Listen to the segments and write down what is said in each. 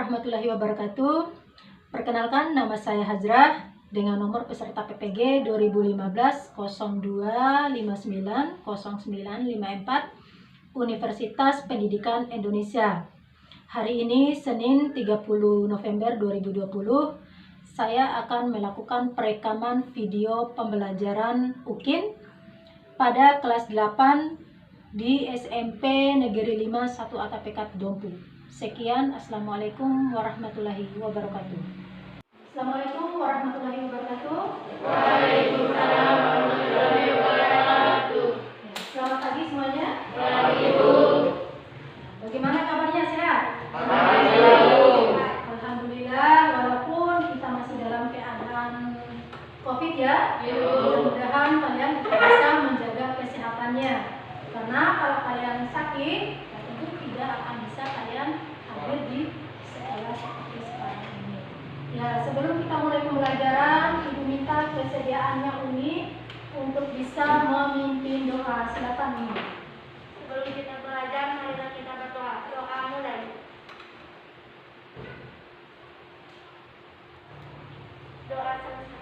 warahmatullahi wabarakatuh. Perkenalkan, nama saya Hajrah dengan nomor peserta PPG 2015 0259 0954 Universitas Pendidikan Indonesia. Hari ini Senin 30 November 2020, saya akan melakukan perekaman video pembelajaran UKIN pada kelas 8 di SMP Negeri 5 1 Atapekat Dompu. Sekian, Assalamualaikum warahmatullahi wabarakatuh. Assalamualaikum warahmatullahi wabarakatuh. Waalaikumsalam warahmatullahi wabarakatuh. Selamat pagi semuanya. Pagi, Bu. Bagaimana kabarnya, sehat? Alhamdulillah. Alhamdulillah, walaupun kita masih dalam keadaan COVID ya. Mudah-mudahan kalian bisa menjaga kesehatannya. Karena kalau kalian sakit, tentu tidak akan bisa kalian hadir di sekolah seperti sekarang ini. Ya, sebelum kita mulai pembelajaran, Ibu minta kesediaannya Umi untuk bisa memimpin doa. Silakan Umi. Sebelum kita belajar, marilah kita berdoa. Doa mulai. Doa selesai.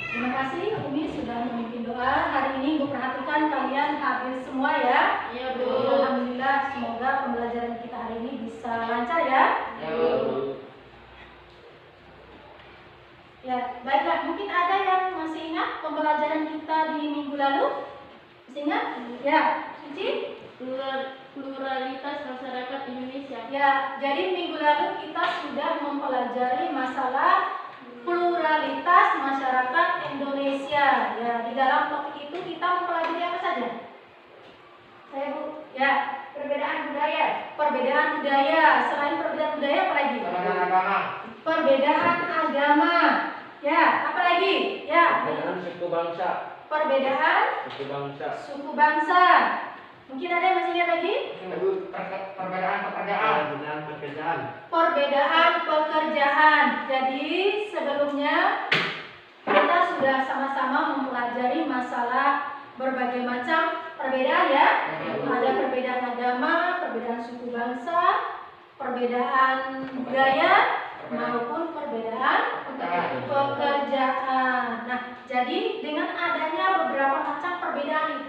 Terima kasih Umi sudah memimpin doa. Hari ini Ibu perhatikan kalian hadir semua ya. Iya, Bu. Alhamdulillah, semoga pembelajaran kita hari ini bisa lancar ya. Ya, Bu. Ya, baiklah. Mungkin ada yang masih ingat pembelajaran kita di minggu lalu? Masih ingat? Ya, Cici? Pluralitas masyarakat Indonesia. Ya, jadi minggu lalu kita sudah mempelajari masalah pluralitas masyarakat Indonesia. Ya, di dalam topik itu kita mempelajari apa saja? Saya Bu. Ya, Perbedaan budaya. perbedaan budaya. Selain perbedaan budaya apa lagi? Perbedaan agama. Perbedaan agama. Ya, apa lagi? Ya, Perbedaan suku bangsa. perbedaan Suku bangsa. suku bangsa. Mungkin ada yang masih ingat lagi? Perbedaan pekerjaan. Perbedaan pekerjaan. Perbedaan pekerjaan. Jadi sebelumnya kita sudah sama-sama mempelajari masalah berbagai macam perbedaan ya. Ada perbedaan agama, perbedaan suku bangsa, perbedaan budaya, maupun perbedaan pekerjaan. Nah, jadi dengan adanya beberapa macam perbedaan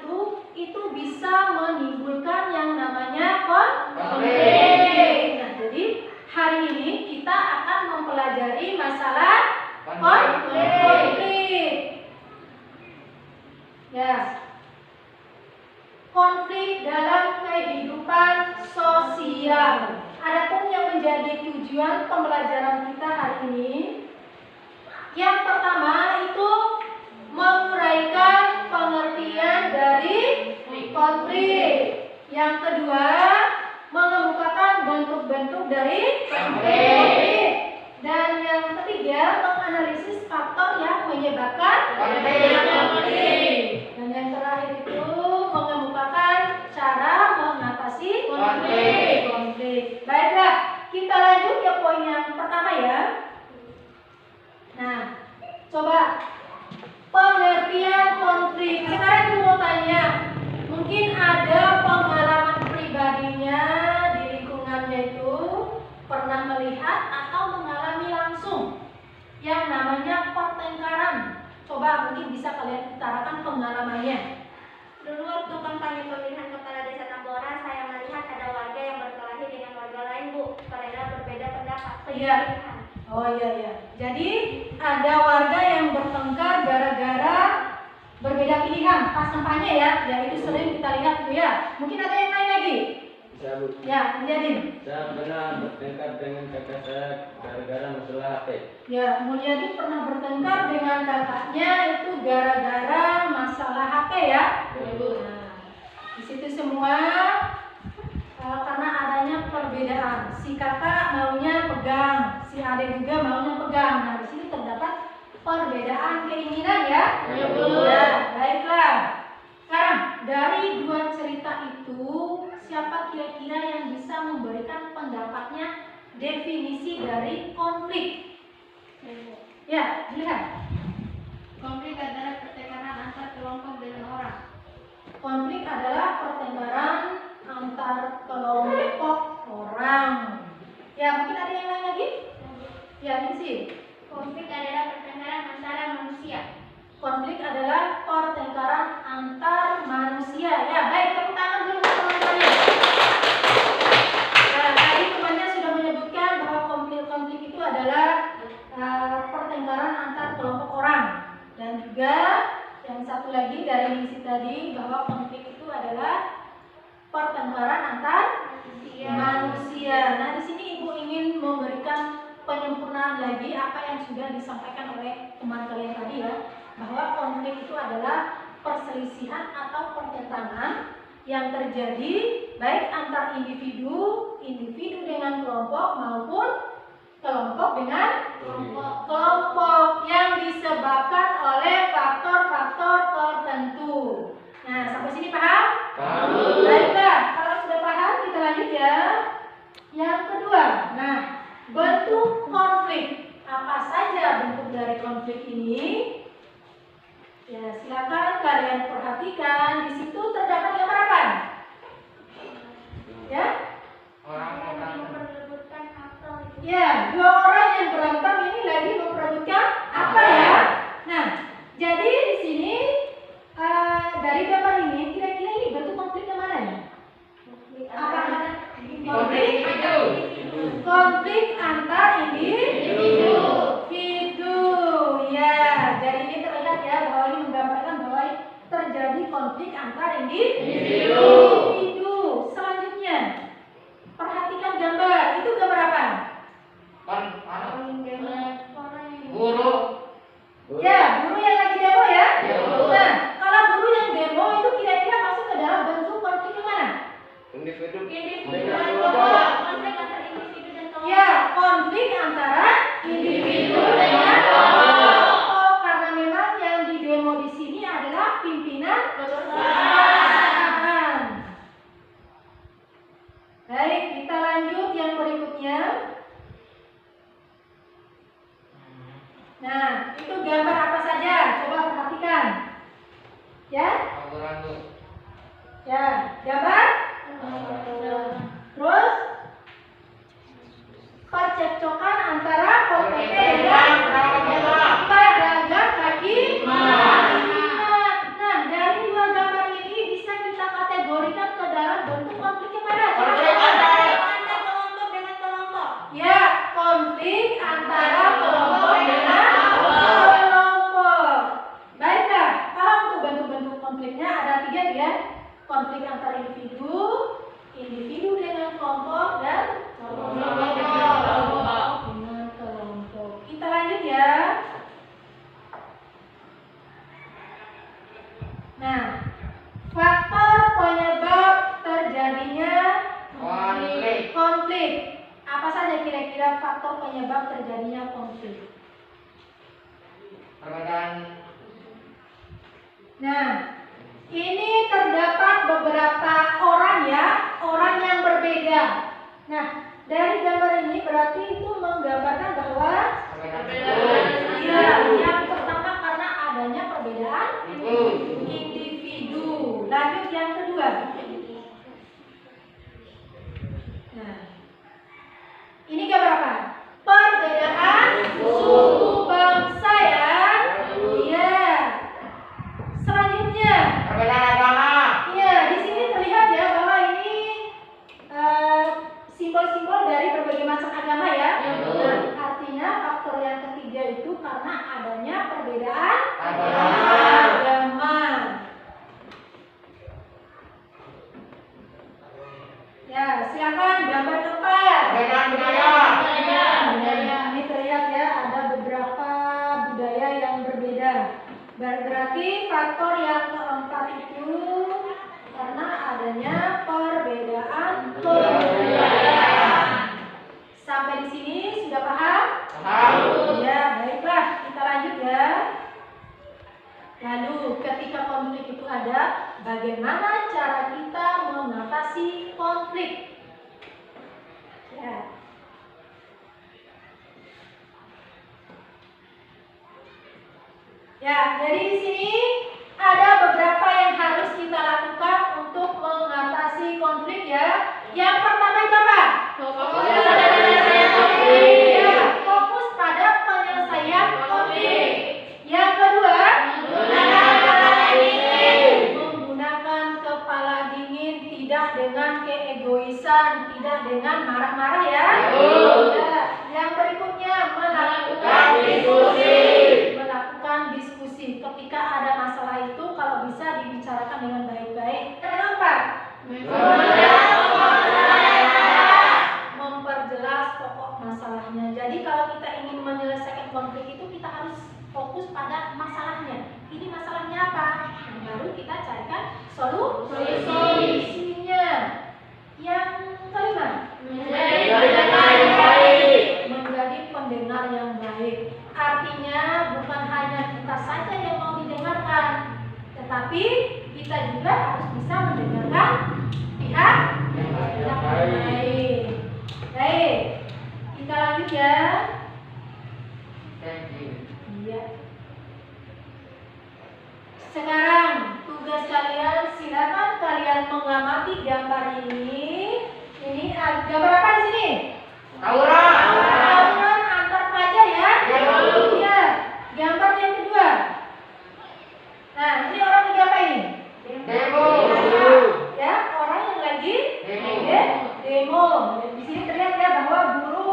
itu bisa menimbulkan yang namanya konflik. Nah, jadi hari ini kita akan mempelajari masalah konflik. Ya. Konflik dalam kehidupan sosial. Adapun yang menjadi tujuan pembelajaran kita hari ini, yang pertama itu menguraikan pengertian dari konflik. Yang kedua, mengemukakan bentuk-bentuk dari konflik. Dan yang ketiga, menganalisis faktor yang menyebabkan konflik. Dan yang terakhir itu mengemukakan cara mengatasi konflik. Baiklah, kita lanjut ke poin yang pertama ya. Nah, coba pengertian konflik. Sekarang kita mau tanya, mungkin ada pengalaman pribadinya di lingkungannya itu pernah melihat atau mengalami langsung yang namanya pertengkaran. Coba mungkin bisa kalian utarakan pengalamannya. Dulu waktu kampanye pemilihan kepala desa Tambora, saya melihat ada warga yang berkelahi dengan warga lain, Bu, karena berbeda pendapat. Iya. Oh iya. Jadi ada warga yang bertengkar gara-gara berbeda pilihan pas kampanye ya. Ya itu sering kita lihat tuh ya. Mungkin ada yang lain lagi? Saya, Bu. Ya, Mulyadin. Saya pernah bertengkar dengan kakak saya gara-gara masalah HP. Ya, Mulyadin pernah bertengkar dengan kakaknya itu gara-gara masalah HP ya. Nah, di situ semua karena adanya perbedaan. Si kakak maunya pegang, si adik juga maunya pegang. Nah, di sini terdapat perbedaan keinginan ya. Ya, baiklah. Sekarang dari dua cerita itu, siapa kira-kira yang bisa memberikan pendapatnya definisi dari konflik? Ya, lihat. Konflik adalah pertengkaran antar kelompok dengan orang. Konflik adalah pertengkaran antar kelompok orang. Sisil. Konflik adalah pertengkaran antara manusia. Konflik adalah pertengkaran antar manusia. Ya, baik, tepuk tangan dulu untuk teman-temannya. Nah, tadi temannya sudah menyebutkan bahwa konflik itu adalah pertengkaran antar kelompok orang. Dan juga yang satu lagi dari misi tadi bahwa konflik itu adalah pertengkaran antar manusia. Nah, di sini Ibu ingin memberikan penyempurnaan lagi apa yang sudah disampaikan oleh teman kalian tadi ya, bahwa konflik itu adalah perselisihan atau pertentangan yang terjadi baik antar individu dengan kelompok maupun kelompok dengan kelompok yang disebabkan oleh faktor-faktor tertentu. Nah, sampai sini paham? Paham. Baiklah, kalau sudah paham kita lanjut ya. Yang kedua, nah, bentuk konflik. Apa saja bentuk dari konflik ini? Ya, silakan kalian perhatikan. Di situ terdapat gambar apa? Ya? Memperebutkan apel. Ya, dua orang yang berantem ini lagi memperebutkan apa ya? Nah, jadi di sini dari gambar ini kira-kira ini bentuk konflik yang mana ya? Apakah konflik antar individu? Ya, jadi ini terlihat ya bahwa ini menggambarkan bahwa terjadi konflik antar individu. Selanjutnya, perhatikan gambar. Itu gambar apa? Guru. Ya, guru yang lagi demo ya. Nah, kalau guru yang demo itu kira-kira masuk ke dalam bentuk konflik yang mana? Individu Individu dan kelompok. Konflik antara individu dan kelompok. Ya, konflik antara individu dengan kelompok, karena memang yang di demo di sini adalah pimpinan perusahaan. Baik, kita lanjut yang berikutnya. Nah, itu gambar apa saja? Coba perhatikan. Ya? Ya, gambar. Terus percekcokan antara OPP dan pedagang kaki lima. Nah, dari dua gambar ini bisa kita kategorikan ke dalam bentuk konflik yang mana? Konflik antara kelompok dengan kelompok. Ya, konflik antara kelompok dengan kelompok. Baiklah, paham tuh bentuk-bentuk konfliknya ada 3 ya. Konflik antar individu dengan kelompok, dan kelompok dengan kelompok. Kita lanjut ya. Nah, faktor penyebab terjadinya konflik. Apa saja kira-kira faktor penyebab terjadinya konflik? Nah, ini terdapat beberapa orang ya, orang yang berbeda. Nah, dari gambar ini berarti itu menggambarkan bahwa ya, yang pertama karena adanya perbedaan individu. Lanjut yang kedua. Nah, ini gambar apa? Perbedaan suku bangsa ya. Iya. Selanjutnya. Iya, di sini terlihat ya bahwa ini simbol-simbol dari berbagai macam agama ya. Nah, artinya faktor yang ketiga itu karena adanya perbedaan agama. Ya, silakan gambar keempat. Ini terlihat ya ada beberapa budaya yang berbeda. Berarti faktor yang keempat itu karena adanya perbedaan kebudayaan. Sampai di sini sudah paham? Ya, baiklah, kita lanjut ya. Lalu ketika konflik itu ada, bagaimana cara kita mengatasi konflik? Ya. Ya, jadi di sini ada beberapa yang harus kita lakukan untuk mengatasi konflik ya. Yang pertama itu apa? Ya, fokus pada dengan keegoisan, tidak dengan marah-marah ya. Ya. Yang berikutnya melakukan diskusi. Ketika ada masalah itu kalau bisa dibicarakan dengan baik-baik. Kenapa? Memperjelas pokok masalahnya. Jadi kalau kita ingin menyelesaikan konflik itu kita harus fokus pada masalahnya. Ini masalahnya apa? Baru kita carikan solusinya. Yang kelima, menjadi pendengar yang baik. Artinya bukan hanya kita saja yang mau didengarkan, tetapi kita juga harus bisa mendengarkan pihak yang lain. Baik, kita lanjut ya. Iya. Sekarang tugas kalian, silakan kalian mengamati gambar ini. Ini gambar apa di sini? Tawuran antar pelajar ya. Iya. Gambar yang kedua. Nah, ini orang lagi apa ini? Demo. Ya, orang yang lagi demo. Di sini terlihat ya bahwa guru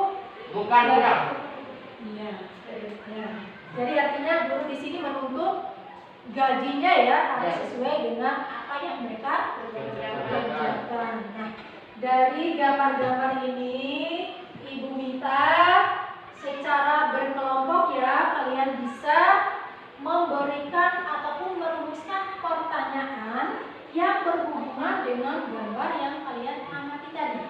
Bukan orang. Iya. Ya. Jadi artinya guru di sini menuntut gajinya ya harus sesuai dengan apa yang mereka kerjakan. Nah, dari gambar-gambar ini Ibu minta secara berkelompok ya kalian bisa memberikan ataupun merumuskan pertanyaan yang berhubungan dengan gambar yang kalian amati tadi.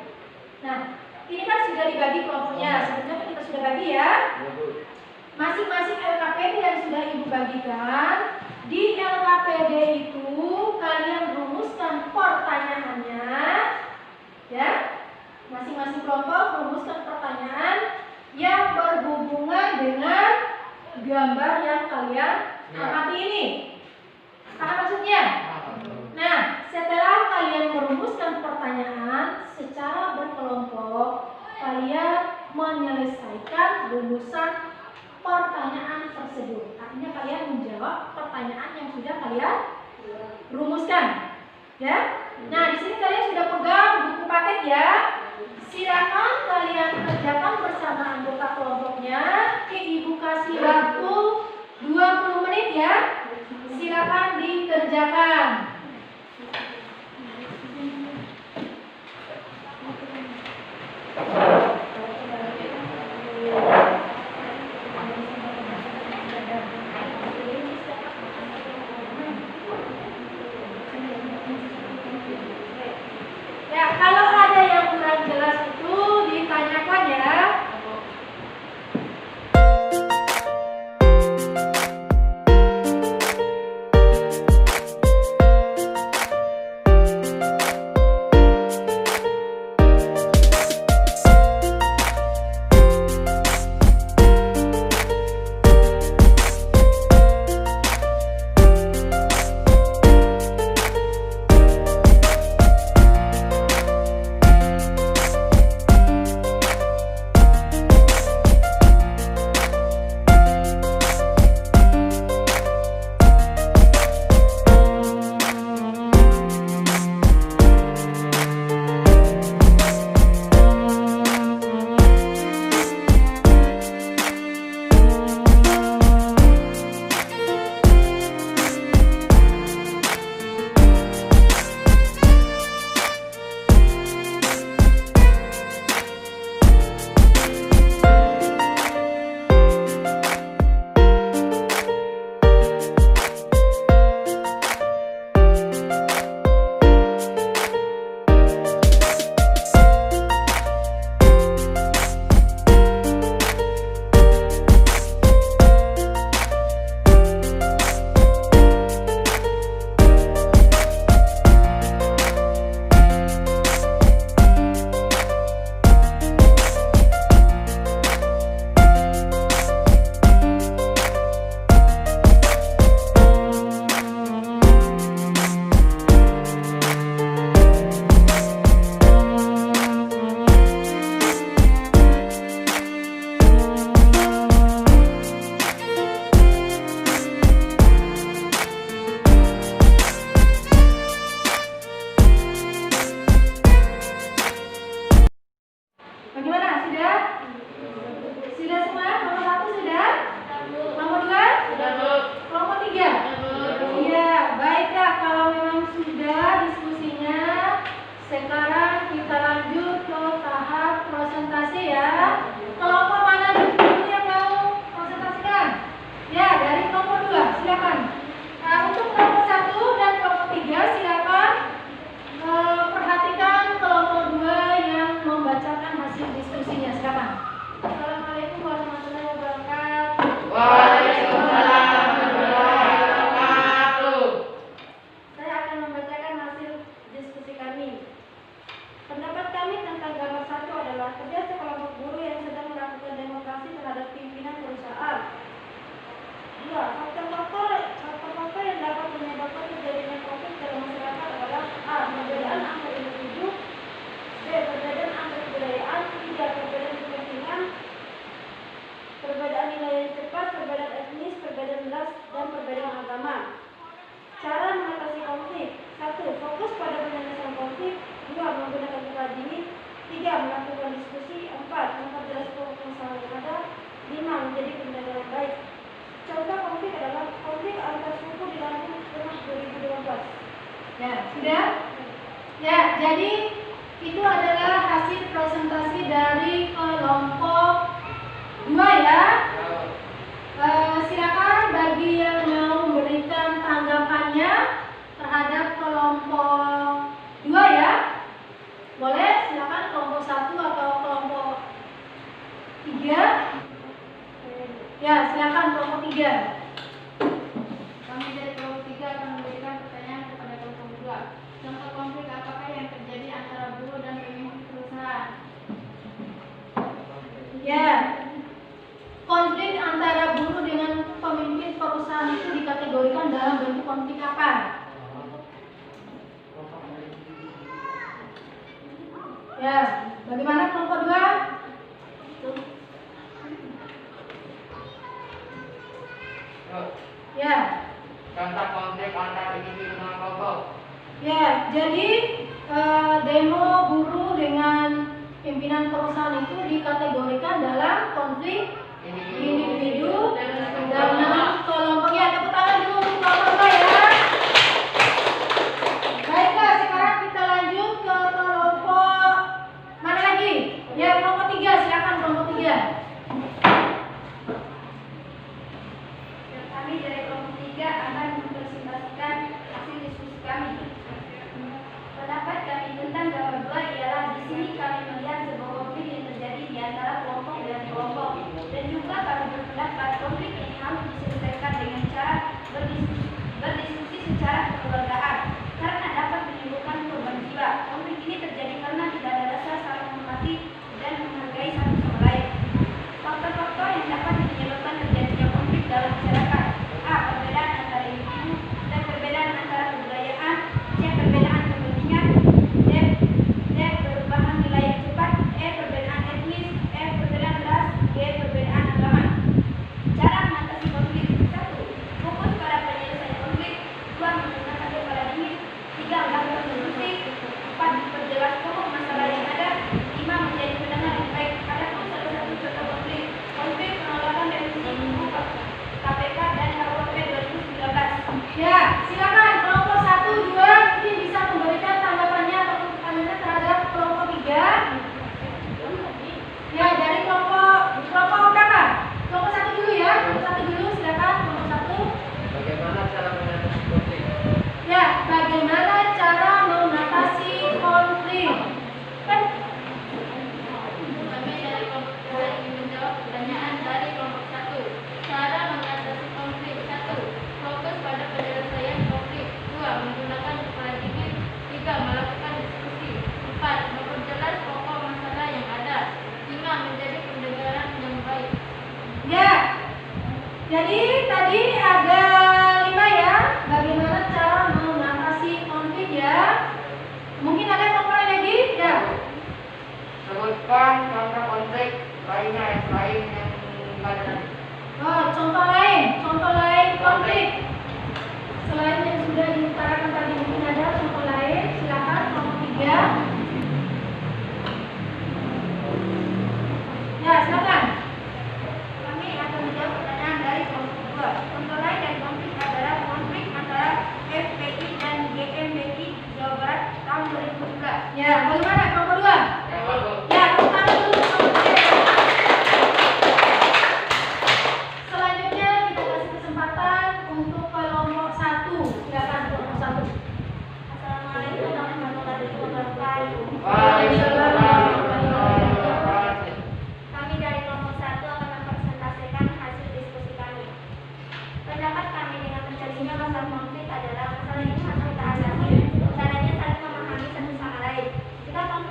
Nah, ini kan sudah dibagi kelompoknya. Sebenarnya kita sudah bagi ya. Masing-masing LKPD yang sudah Ibu bagikan, di LKPD itu kalian rumuskan pertanyaannya, ya. Masing-masing kelompok rumuskan pertanyaan yang berhubungan dengan gambar yang kalian amati ini. Apa maksudnya? Nah, setelah kalian merumuskan pertanyaan secara berkelompok, kalian menyelesaikan rumusan pertanyaan tersebut. Artinya kalian menjawab pertanyaan yang sudah kalian rumuskan. Ya. Nah, di sini kalian sudah pegang buku paket ya. Silakan kalian kerjakan bersama anggota kelompoknya. Ibu kasih waktu 20 menit ya. Silakan dikerjakan. Ya, kalau ada yang kurang jelas itu ditanyakan ya. 5. Menjadi pendengar yang baik. Contoh konflik adalah konflik antar suku di Lampung pernah 2015. Ya, sudah? Ya, jadi itu adalah hasil presentasi dari kelompok 2 ya. Silakan bagi yang mau memberikan tanggapannya terhadap kelompok 2 ya. Boleh, silakan kelompok 1 atau kelompok 3. Ya, silakan kelompok 3. Kami dari kelompok 3 akan memberikan pertanyaan kepada kelompok 2. Contoh konflik apakah yang terjadi antara buruh dan pemimpin perusahaan? Ya, konflik antara buruh dengan pemimpin perusahaan itu dikategorikan dalam bentuk konflik apa? Ya, bagaimana kelompok 2? Ya, Contoh konflik antara individu dengan kelompok. ya, jadi demo buruh dengan pimpinan perusahaan itu dikategorikan dalam konflik individu dengan kelompok. Ya, tepuk tangan dulu untuk kelompok 2 ya. Baiklah, sekarang kita lanjut ke kelompok mana lagi? Ya, kelompok 3, silakan kelompok 3. Kami dari kelompok 3 akan mempresentasikan hasil diskusi kami. Pendapat kami tentang gambar 2 ialah di sini kami melihat sebuah konflik yang terjadi di antara kelompok dan kelompok, dan juga kami berpendapat konflik ini harus diselesaikan dengan cara berdiskusi secara kekeluargaan karena dapat menimbulkan korban jiwa. Konflik ini terjadi karena tidak ada rasa saling menghormati dan menghargai satu sama lain. Faktor-faktor yang dapat menyebabkan terjadinya konflik dalam masyarakat: A. Perbedaan antara individu, dan perbedaan antara kebudayaan, C. Perbedaan kepentingan, D. Perubahan nilai yang cepat, E. Perbedaan etnis, F. Perbedaan ras, G. Perbedaan agama. Cara mengatasi konflik: 1. Fokus pada penyelesaian konflik. 2. Menggunakan kepala dingin. 3. Melakukan diskusi. 4. Memperjelas pokok masalah yang ada. 5. Menjadi pendengar yang baik. Adapun salah satu contoh konflik penolakan revisi UU KPK dan KUHP 2019. Ya, silakan kelompok 1, 2 mungkin bisa memberikan tanggapannya atau pertanyaannya terhadap kelompok 3. Ya, dari kelompok berapa? Kelompok 1 dulu ya. Kelompok 1 dulu, silakan kelompok 1. Bagaimana cara mengatasi konflik? Ya, bagaimana cara mengatasi konflik? Kan Kami dari kelompok 3 ingin menjawab pertanyaan dari kelompok 1. Cara mengatasi konflik: 1. Fokus pada penyelesaian konflik. 2. Menggunakan kepala dingin. 3. Melakukan diskusi. 4. Memperjelas pokok masalah yang ada. 5. Menjadi pendengaran yang baik. ya. Jadi tadi ada 5 ya. Bagaimana cara mengatasi konflik ya? Mungkin ada kelompok lain lagi? Ya. Sebutkan contoh konflik lainnya selain yang ada tadi. Oh, contoh lain konflik. Selain yang sudah diutarakan tadi, mungkin ada contoh lain. Silakan kelompok 3. Ya, silakan. Kami akan menjawab pertanyaan dari kelompok 2. Contoh lain dari konflik adalah konflik antara FPI dan GMBI Jawa Barat tahun 2013. Ya, bagaimana kelompok 2? Yang bagus. Ya, tepuk tangan dulu untuk kelompok 3. Selanjutnya kita kasih kesempatan untuk kelompok 1. Silakan kelompok 1. Assalamualaikum warahmatullahi wabarakatuh. Waalaikumsalam warahmatullahi wabarakatuh. Kami dari kelompok 1 akan mempresentasikan hasil diskusi kami. Pendapat kami dengan terjadinya masalah konflik adalah masalah ini harus kita atasi. Caranya saling memahami satu sama lain. Jika konflik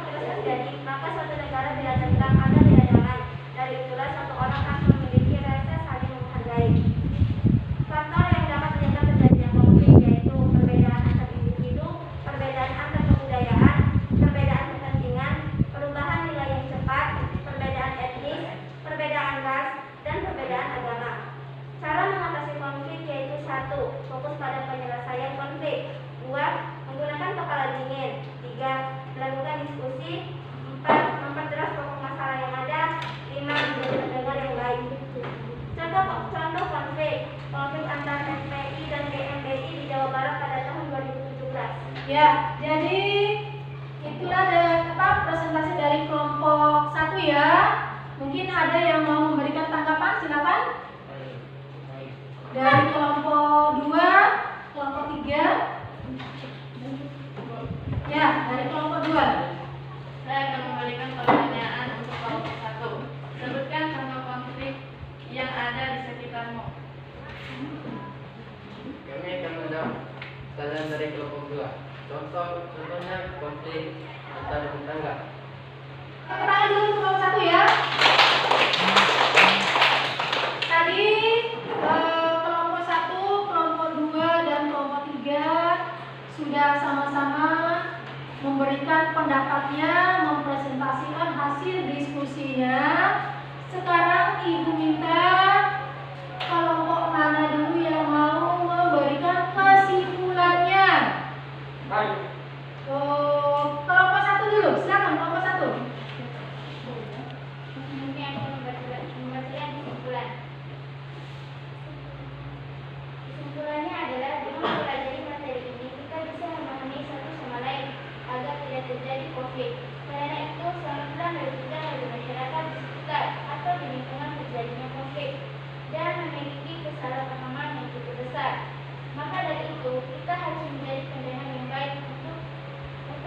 jadi itulah presentasi dari kelompok 1 ya. Mungkin ada yang mau memberikan tanggapan, silakan. Dari kelompok 2, kelompok 3. Ya, dari kelompok 2. Saya akan memberikan pertanyaan untuk kelompok 1. Sebutkan contoh konflik yang ada di sekitarmu. Kami akan menjawab pertanyaan dari kelompok 2. Contohnya konflik antar tetangga. Tangan dulu untuk kelompok 1 ya. Tadi kelompok 1, kelompok 2, dan kelompok 3 sudah sama-sama memberikan pendapatnya, mempresentasikan hasil diskusinya. Sekarang Ibu minta kelompok mana dulu yang mau memberikan kesimpulannya. Baik. Kelompok 1 dulu, silakan kelompok 1. Mungkin aku membacakan kesimpulan. Kesimpulannya adalah dengan mempelajari materi ini kita bisa memahami satu sama lain agar tidak terjadi konflik. Karena itu sangatlah merugikan bagi masyarakat di sekitar atau di lingkungan terjadinya konflik dan memiliki kesalahpahaman yang cukup besar. Maka dari itu kita harus menjadi pendengar yang baik untuk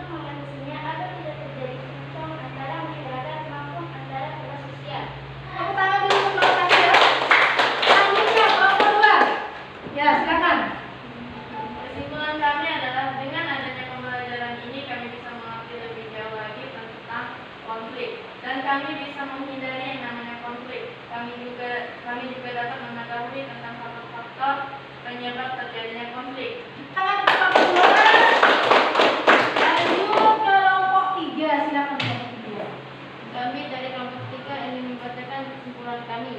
mengatasinya agar tidak terjadi kerusuhan antara masyarakat maupun antara kelas sosial. Tepuk tangan dulu untuk kelompok 1 ya. Selanjutnya kelompok 2. Ya, silakan. Kesimpulan kami adalah dengan adanya pembelajaran ini kami bisa mengerti lebih jauh lagi tentang konflik dan kami bisa menghindari yang namanya konflik. Kami juga dapat mengetahui tentang faktor-faktor penyebab terjadinya konflik. Tangan untuk kelompok 2. Lanjut kelompok 3, silakan kelompok 3. Kami dari kelompok 3 ingin membacakan kesimpulan kami.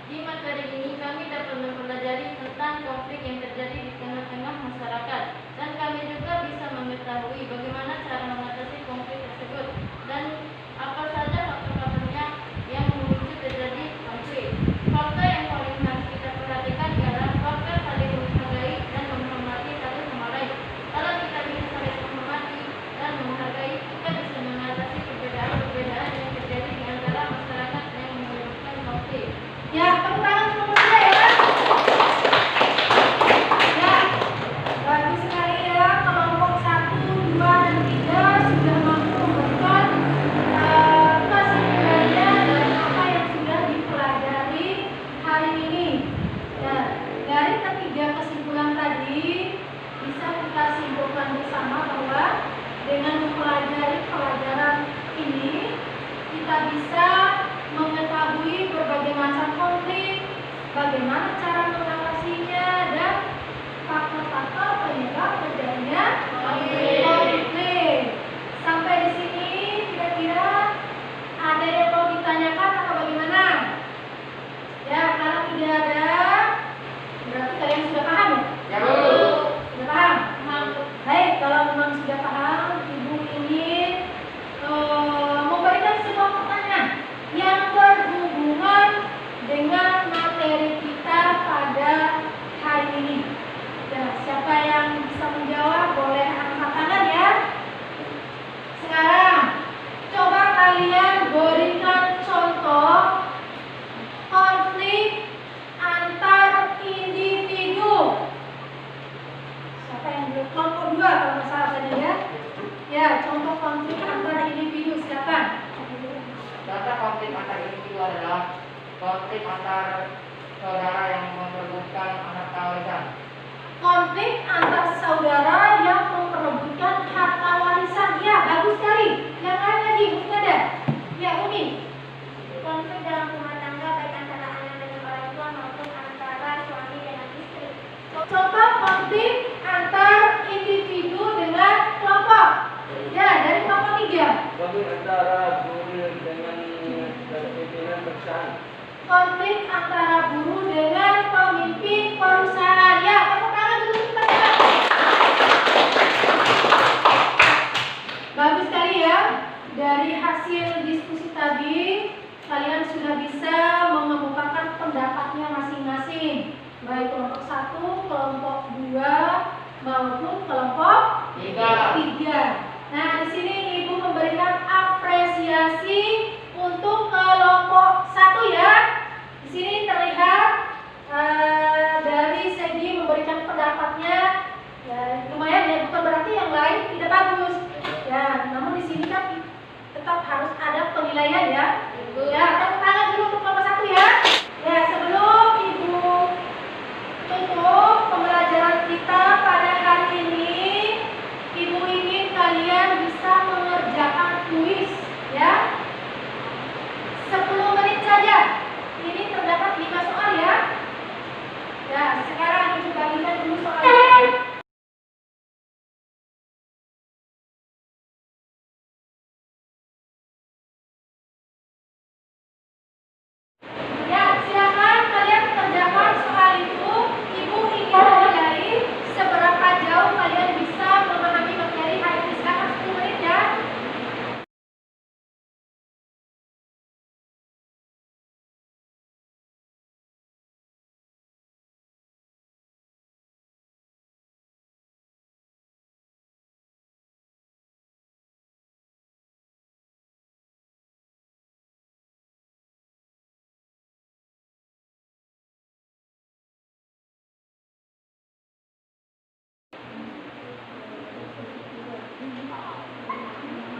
Di materi ini kami dapat mempelajari tentang konflik yang terjadi di tengah-tengah masyarakat dan kami juga bisa mengetahui bagaimana cara mengatasi konflik tersebut dan apa saja faktor-faktornya yang memicu terjadi konflik. Faktor yang paling harus kita perhatikan ialah faktor saling menghargai dan menghormati satu sama lain. Kalau kita bisa saling menghormati dan menghargai, kita bisa mengatasi perbedaan-perbedaan yang terjadi di antara masyarakat yang menyebabkan konflik. Ya, tepuk tangan untuk kelompok 3 ya. Ya, bagus sekali ya. Kelompok 1, 2, dan 3 sudah mampu memberikan kesimpulannya dari apa yang sudah dipelajari hari ini. Ya, dari ketiga kesimpulan tadi bisa kita simpulkan bersama bahwa dengan mempelajari pelajaran ini kita bisa mengetahui berbagai macam konflik, bagaimana cara mengatasinya, dan faktor-faktor penyebab terjadinya konflik. Sampai di sini kira-kira ada yang mau ditanyakan atau bagaimana? Ya, kalau tidak ada, berarti kalian sudah paham ya? Ya, Bu. Sudah paham? Baik, kalau memang sudah paham, Ibu ingin memberikan sebuah pertanyaan yang berhubungan dengan materi kita pada hari ini. Ya, siapa yang bisa menjawab boleh angkat tangan ya. Sekarang coba kalian berikan contoh konflik antar individu. Siapa yang belum? Kelompok 2 kalau nggak salah tadi ya. Ya, contoh konflik antar individu silakan. Contoh konflik antar individu adalah konflik antar saudara yang memperebutkan harta warisan. Konflik antar saudara yang memperebutkan harta warisan. Ya, bagus sekali. Yang lain lagi, mungkin ada. Ya, Umi. Konflik dalam rumah tangga baik antara anak dengan orang tua maupun antara suami dengan istri. Contoh konflik antar individu dengan kelompok. Ya, dari kelompok 3. Konflik antara buruh dengan pimpinan perusahaan. Konflik antara buruh dengan pemimpin perusahaan. Ya, tepuk tangan dulu kita. Bagus sekali ya. Dari hasil diskusi tadi, kalian sudah bisa mengemukakan pendapatnya masing-masing. Baik kelompok 1, kelompok 2, maupun kelompok 3. Nah, di sini Ibu memberikan apresiasi untuk kelompok 1 ya. Di sini terlihat dari segi memberikan pendapatnya ya, lumayan ya, bukan berarti yang lain tidak bagus. Ya, namun di sini kan tetap harus ada penilaian ya. Ya, tepuk tangan dulu untuk kelompok 1 ya. Ya, sebelum Ibu tutup pembelajaran kita pada hari ini, Ibu ingin kalian bisa mengerjakan kuis ya. 10 menit saja. Ini terdapat 5 soal ya. Ya, sekarang Ibu bagikan dulu soalnya. Ya, silakan kalian kerjakan soal itu. Ibu ingin menilai seberapa jauh kalian bisa memahami materi hari ini. Silakan 10 menit ya.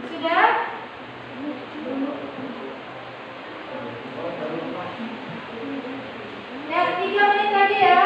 Sudah? Ya, 3 menit lagi ya.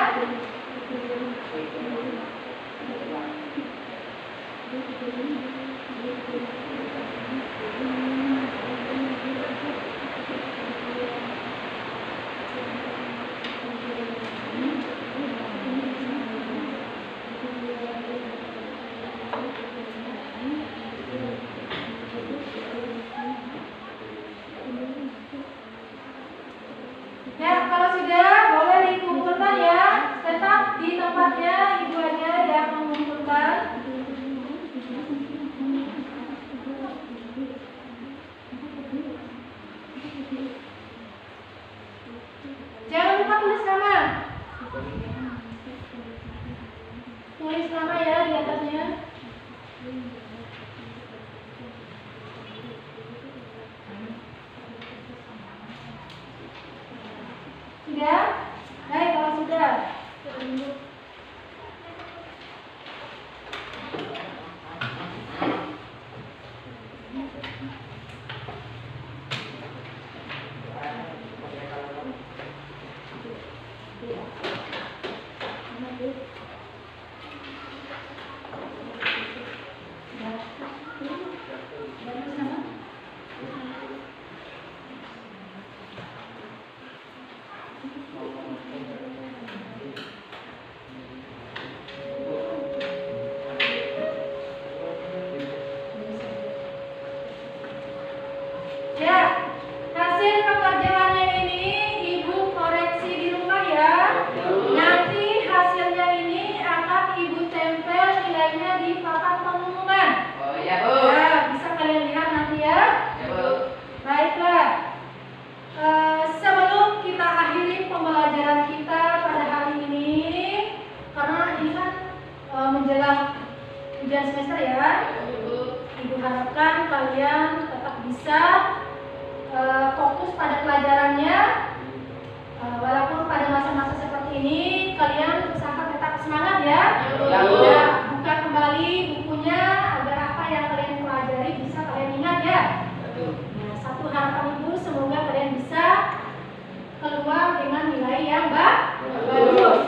Ya, kalau sudah boleh dikumpulkan ya. Tetap di tempatnya Ibu aja yang mengumpulkan. Jangan lupa tulis nama. Tulis nama ya di atasnya. Sudah? Baik, kalau sudah. Ya, hasil pengerjaannya ini Ibu koreksi di rumah ya. Nanti hasilnya ini akan Ibu tempel nilainya di papan pengumuman. Oh iya, Bu. Ya, bisa kalian lihat nanti ya. Ya, Bu. Baiklah. Sebelum kita akhiri pembelajaran kita pada hari ini, karena ini kan menjelang ujian semester ya, Ibu harapkan kalian tetap bisa fokus pada pelajarannya. Walaupun pada masa-masa seperti ini kalian usahakan tetap semangat ya. Ya, buka kembali bukunya agar apa yang kalian pelajari bisa kalian ingat ya. Nah, satu harapan Ibu semoga kalian bisa keluar dengan nilai yang bagus.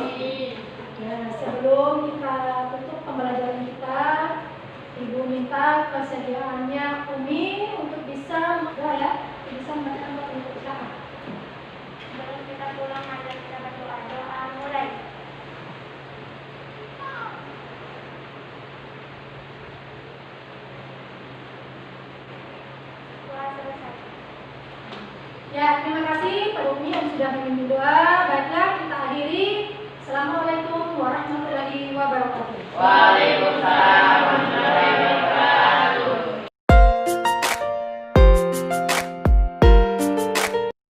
Ya, sebelum kita tutup pembelajaran kita, Ibu minta kesediaannya Umi untuk bisa melakukan pemeriksaan. Sebelum kita pulang, mari kita berdoa. Doa mulai. Doa selesai. Ya, terima kasih Pak Umi yang sudah memimpin doa. Baiklah, kita akhiri. Assalamualaikum warahmatullahi wabarakatuh. Waalaikumsalam.